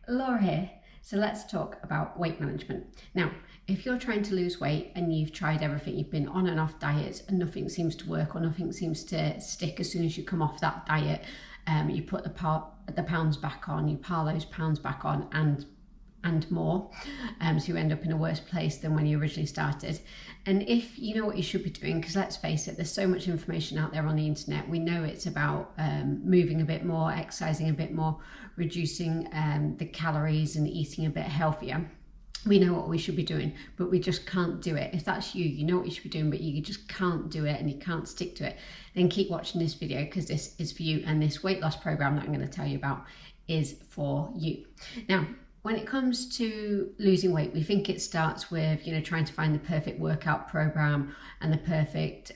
Laura here. So let's talk about weight management. Now, if you're trying to lose weight and you've tried everything, you've been on and off diets and nothing seems to work or nothing seems to stick as soon as you come off that diet, you put the pounds back on, you pile those pounds back on and more, so you end up in a worse place than when you originally started. And if you know what you should be doing, because let's face it, there's so much information out there on the internet. We know it's about moving a bit more, exercising a bit more, reducing the calories and eating a bit healthier. We know what we should be doing, but we just can't do it. If that's you, you know what you should be doing, but you just can't do it and you can't stick to it, then keep watching this video, because this is for you, and this weight loss program that I'm going to tell you about is for you. Now, when it comes to losing weight, we think it starts with, trying to find the perfect workout program and the perfect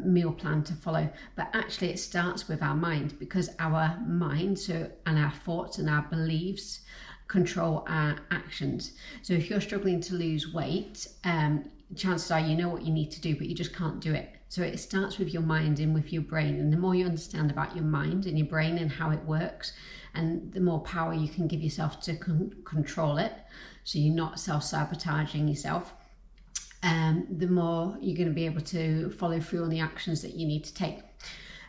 meal plan to follow. But actually it starts with our mind, because our mind and our thoughts and our beliefs control our actions. So if you're struggling to lose weight, chances are you know what you need to do, but you just can't do it. So it starts with your mind and with your brain. And the more you understand about your mind and your brain and how it works, and the more power you can give yourself to control it, so you're not self-sabotaging yourself, the more you're going to be able to follow through on the actions that you need to take.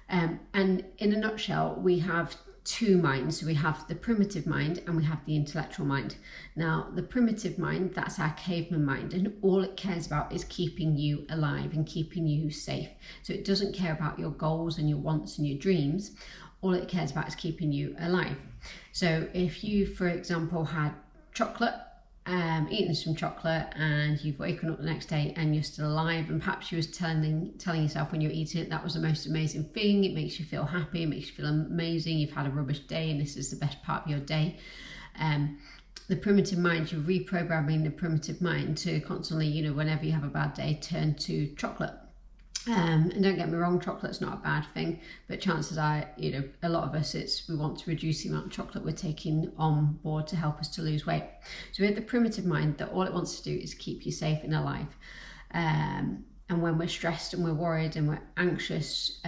And in a nutshell, we have two minds. So we have the primitive mind and we have the intellectual mind. Now, the primitive mind, that's our caveman mind, and all it cares about is keeping you alive and keeping you safe. So it doesn't care about your goals and your wants and your dreams. All it cares about is keeping you alive. So if you, for example, had chocolate, eaten some chocolate, and you've woken up the next day and you're still alive, and perhaps you was telling yourself when you're eating it that was the most amazing thing, it makes you feel happy, it makes you feel amazing, you've had a rubbish day and this is the best part of your day. The primitive mind, you're reprogramming the primitive mind to constantly, whenever you have a bad day, turn to chocolate. And don't get me wrong, chocolate's not a bad thing, but chances are, a lot of us, we want to reduce the amount of chocolate we're taking on board to help us to lose weight. So we have the primitive mind that all it wants to do is keep you safe and alive. And when we're stressed and we're worried and we're anxious,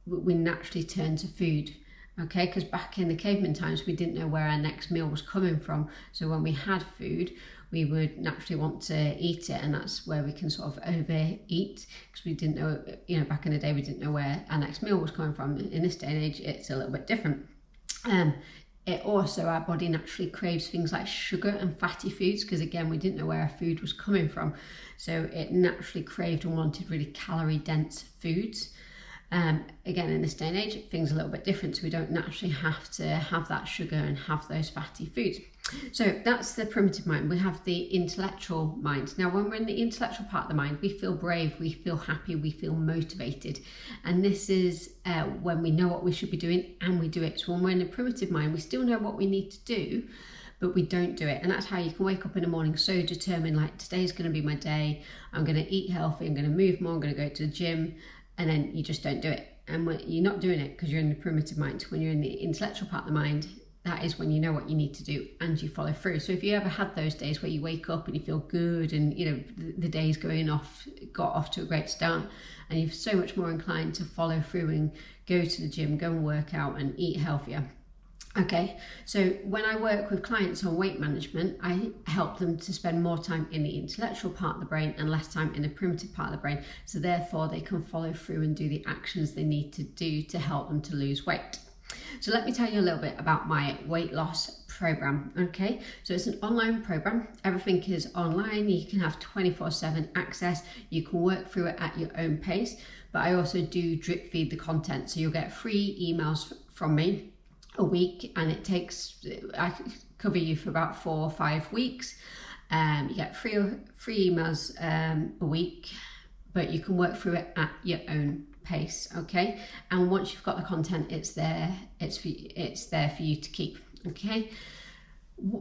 we naturally turn to food. Okay, because back in the caveman times, we didn't know where our next meal was coming from. So when we had food, we would naturally want to eat it, and that's where we can sort of overeat, because we didn't know, back in the day, we didn't know where our next meal was coming from. In this day and age, it's a little bit different. It also, our body naturally craves things like sugar and fatty foods, because again, we didn't know where our food was coming from. So it naturally craved and wanted really calorie dense foods. Again, in this day and age, things are a little bit different, so we don't naturally have to have that sugar and have those fatty foods. So that's the primitive mind. We have the intellectual mind. Now, when we're in the intellectual part of the mind, we feel brave, we feel happy, we feel motivated. And this is when we know what we should be doing and we do it. So when we're in the primitive mind, we still know what we need to do, but we don't do it. And that's how you can wake up in the morning so determined, like, today's going to be my day, I'm going to eat healthy, I'm going to move more, I'm going to go to the gym, and then you just don't do it. And when you're not doing it because you're in the primitive mind. When you're in the intellectual part of the mind, that is when you know what you need to do and you follow through. So if you ever had those days where you wake up and you feel good and the day's got off to a great start, and you're so much more inclined to follow through and go to the gym, go and work out and eat healthier. Okay, so when I work with clients on weight management, I help them to spend more time in the intellectual part of the brain and less time in the primitive part of the brain. So therefore they can follow through and do the actions they need to do to help them to lose weight. So let me tell you a little bit about my weight loss program. Okay, so it's an online program. Everything is online. You can have 24/7 access. You can work through it at your own pace, but I also do drip feed the content. So you'll get free emails from me a week, and I cover you for about 4 or 5 weeks. You get free emails a week, but you can work through it at your own pace. Okay, and once you've got the content, it's there for you to keep. Okay,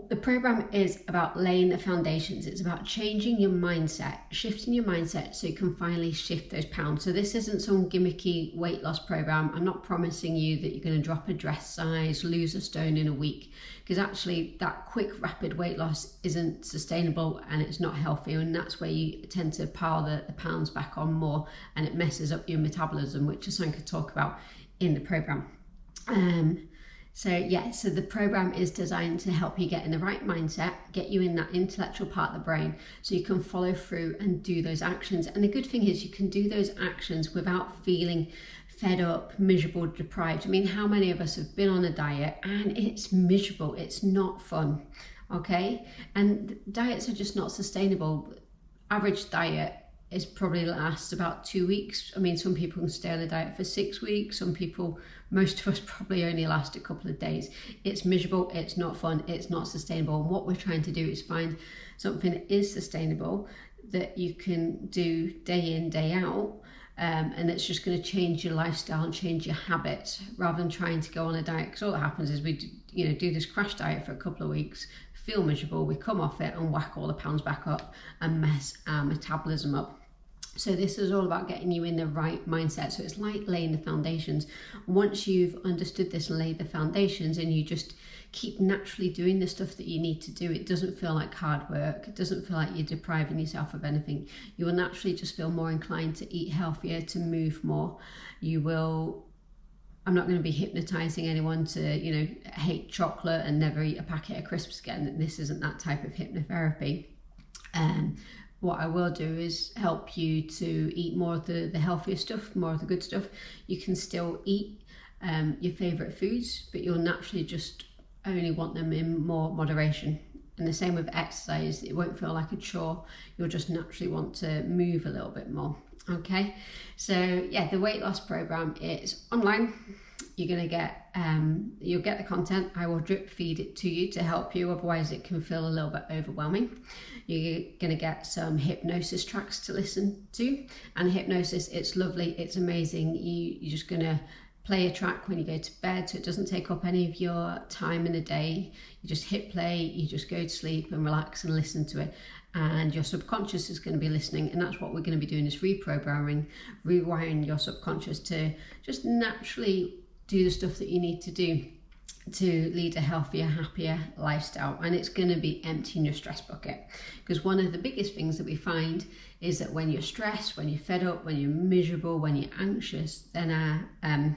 the program is about laying the foundations. It's about changing your mindset, shifting your mindset so you can finally shift those pounds. So this isn't some gimmicky weight loss program. I'm not promising you that you're going to drop a dress size, lose a stone in a week, because actually that quick, rapid weight loss isn't sustainable and it's not healthy, and that's where you tend to pile the pounds back on more, and it messes up your metabolism, which is something I could talk about in the program. So yeah, so the program is designed to help you get in the right mindset, get you in that intellectual part of the brain so you can follow through and do those actions. And the good thing is you can do those actions without feeling fed up, miserable, deprived. I mean, how many of us have been on a diet and it's miserable, it's not fun, okay? And diets are just not sustainable. Average diet is probably lasts about 2 weeks. I mean, some people can stay on a diet for 6 weeks. Some people, most of us probably only last a couple of days. It's miserable, it's not fun, it's not sustainable. And what we're trying to do is find something that is sustainable, that you can do day in, day out, and it's just going to change your lifestyle and change your habits rather than trying to go on a diet. Because all that happens is we do this crash diet for a couple of weeks, feel miserable, we come off it and whack all the pounds back up and mess our metabolism up. So this is all about getting you in the right mindset. So it's like laying the foundations. Once you've understood this and laid the foundations and you just keep naturally doing the stuff that you need to do, it doesn't feel like hard work. It doesn't feel like you're depriving yourself of anything. You will naturally just feel more inclined to eat healthier, to move more. You will, I'm not going to be hypnotizing anyone to, hate chocolate and never eat a packet of crisps again. This isn't that type of hypnotherapy. What I will do is help you to eat more of the healthier stuff, more of the good stuff. You can still eat your favourite foods, but you'll naturally just only want them in more moderation. And the same with exercise, it won't feel like a chore. You'll just naturally want to move a little bit more. Okay, so yeah, the weight loss program is online. You're going to get, you'll get the content. I will drip feed it to you to help you. Otherwise it can feel a little bit overwhelming. You're going to get some hypnosis tracks to listen to. And hypnosis, it's lovely. It's amazing. You're just going to play a track when you go to bed, so it doesn't take up any of your time in the day. You just hit play, you just go to sleep and relax and listen to it. And your subconscious is going to be listening, and that's what we're going to be doing, is reprogramming, rewiring your subconscious to just naturally do the stuff that you need to do to lead a healthier, happier lifestyle. And it's going to be emptying your stress bucket, because one of the biggest things that we find is that when you're stressed, when you're fed up, when you're miserable, when you're anxious, then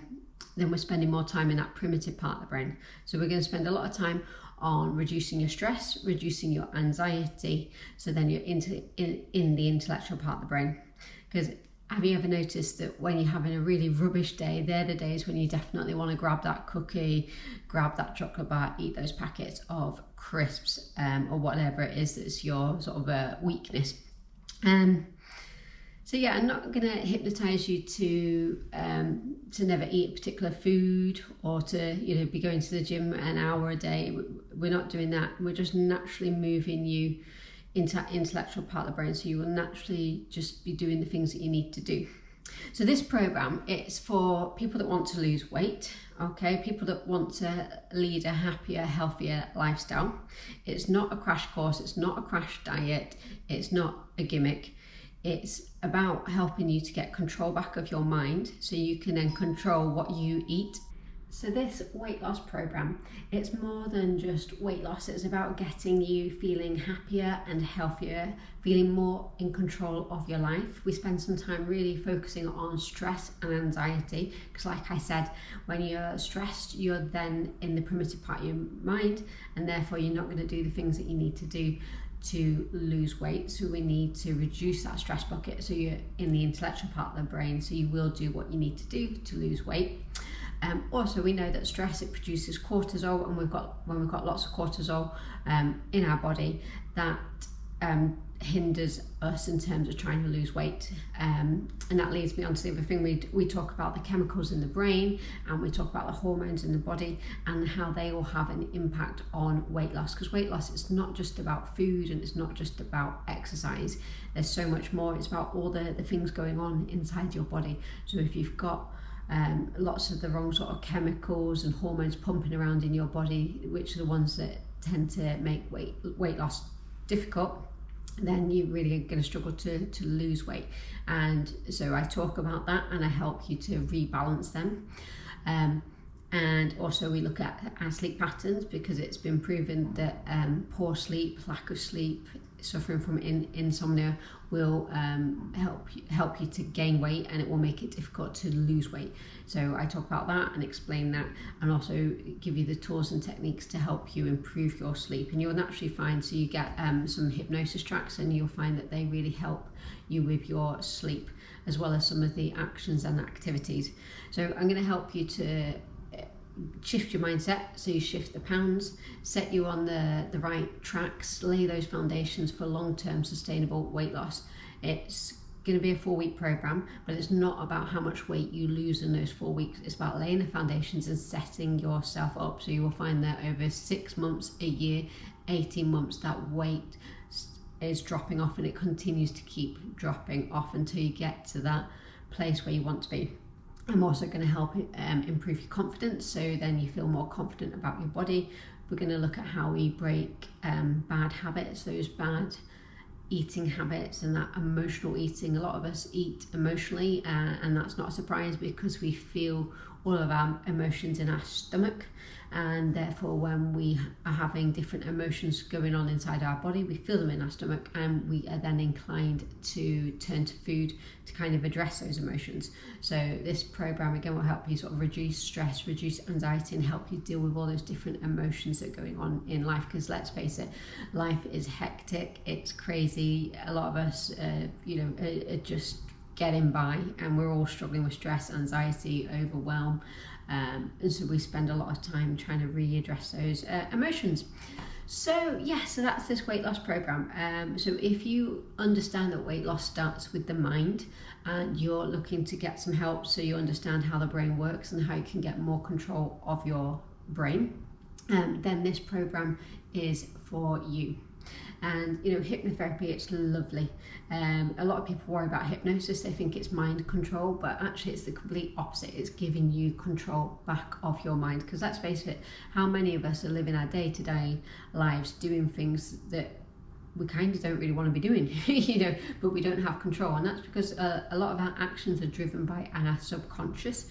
we're spending more time in that primitive part of the brain. So we're going to spend a lot of time on reducing your stress, reducing your anxiety, so then you're in the intellectual part of the brain. Because have you ever noticed that when you're having a really rubbish day, they're the days when you definitely want to grab that cookie, grab that chocolate bar, eat those packets of crisps, or whatever it is that's your sort of a weakness. So yeah, I'm not going to hypnotize you to never eat a particular food, or to be going to the gym an hour a day. We're not doing that. We're just naturally moving you into that intellectual part of the brain, so you will naturally just be doing the things that you need to do. So this program, it's for people that want to lose weight, okay, people that want to lead a happier, healthier lifestyle. It's not a crash course, it's not a crash diet, it's not a gimmick. It's about helping you to get control back of your mind so you can then control what you eat. So this weight loss program, it's more than just weight loss. It's about getting you feeling happier and healthier, feeling more in control of your life. We spend some time really focusing on stress and anxiety, because like I said, when you're stressed, you're then in the primitive part of your mind, and therefore you're not going to do the things that you need to do to lose weight. So we need to reduce that stress bucket, so you're in the intellectual part of the brain, so you will do what you need to do to lose weight. Also, we know that stress, it produces cortisol, and when we've got lots of cortisol in our body, that hinders us in terms of trying to lose weight. And that leads me on to the other thing. We talk about the chemicals in the brain, and we talk about the hormones in the body and how they all have an impact on weight loss. Because weight loss is not just about food, and it's not just about exercise. There's so much more. It's about all the things going on inside your body. So if you've got lots of the wrong sort of chemicals and hormones pumping around in your body, which are the ones that tend to make weight loss difficult, then you're really going to struggle to lose weight. And so I talk about that, and I help you to rebalance them. And also we look at our sleep patterns, because it's been proven that poor sleep, lack of sleep, suffering from insomnia will help you to gain weight, and it will make it difficult to lose weight. So I talk about that and explain that, and also give you the tools and techniques to help you improve your sleep. And you'll naturally find, so you get some hypnosis tracks, and you'll find that they really help you with your sleep, as well as some of the actions and activities. So I'm going to help you to shift your mindset, so you shift the pounds, set you on the right tracks, lay those foundations for long-term sustainable weight loss. It's going to be a 4-week program, but it's not about how much weight you lose in those 4 weeks. It's about laying the foundations and setting yourself up, so you will find that over 6 months, a year, 18 months, that weight is dropping off, and it continues to keep dropping off until you get to that place where you want to be. I'm also going to help improve your confidence, so then you feel more confident about your body. We're going to look at how we break bad habits, those bad eating habits and that emotional eating. A lot of us eat emotionally, and that's not a surprise because we feel all of our emotions in our stomach, and therefore when we are having different emotions going on inside our body, we feel them in our stomach, and we are then inclined to turn to food to kind of address those emotions. So this program again will help you sort of reduce stress, reduce anxiety, and help you deal with all those different emotions that are going on in life, because let's face it, life is hectic, it's crazy. A lot of us are just getting by, and we're all struggling with stress, anxiety, overwhelm, and so we spend a lot of time trying to readdress those emotions. So so that's this weight loss program. So if you understand that weight loss starts with the mind, and you're looking to get some help so you understand how the brain works and how you can get more control of your brain, then this program is for you. And hypnotherapy, it's lovely. A lot of people worry about hypnosis, they think it's mind control, but actually it's the complete opposite. It's giving you control back of your mind, because let's face it, how many of us are living our day-to-day lives doing things that we kind of don't really want to be doing, but we don't have control, and that's because a lot of our actions are driven by our subconscious,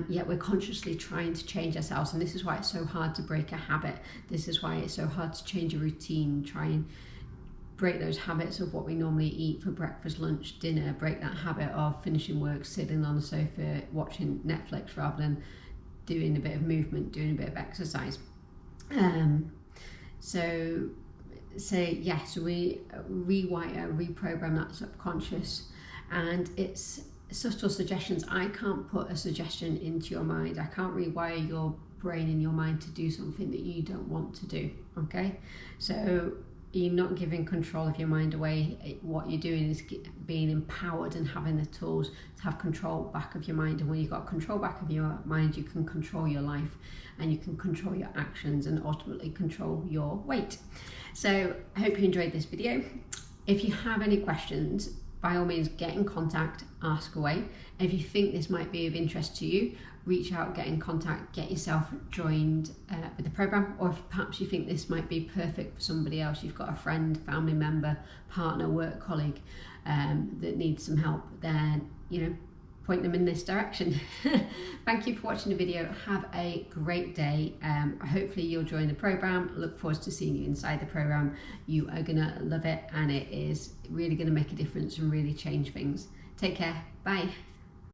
yet we're consciously trying to change ourselves. And this is why it's so hard to break a habit. This is why it's so hard to change a routine, try and break those habits of what we normally eat for breakfast, lunch, dinner, break that habit of finishing work, sitting on the sofa, watching Netflix rather than doing a bit of movement, doing a bit of exercise. So we rewire, reprogram that subconscious, and it's subtle suggestions. I can't put a suggestion into your mind. I can't rewire your brain and your mind to do something that you don't want to do, okay? So you're not giving control of your mind away. What you're doing is being empowered and having the tools to have control back of your mind. And when you've got control back of your mind, you can control your life, and you can control your actions, and ultimately control your weight. So I hope you enjoyed this video. If you have any questions, by all means get in contact, ask away. If you think this might be of interest to you, reach out, get in contact, get yourself joined with the program. Or if perhaps you think this might be perfect for somebody else, you've got a friend, family member, partner, work colleague that needs some help, then point them in this direction. Thank you for watching the video. Have a great day. Hopefully you'll join the program. Look forward to seeing you inside the program. You are gonna love it, and it is really gonna make a difference and really change things. Take care. Bye.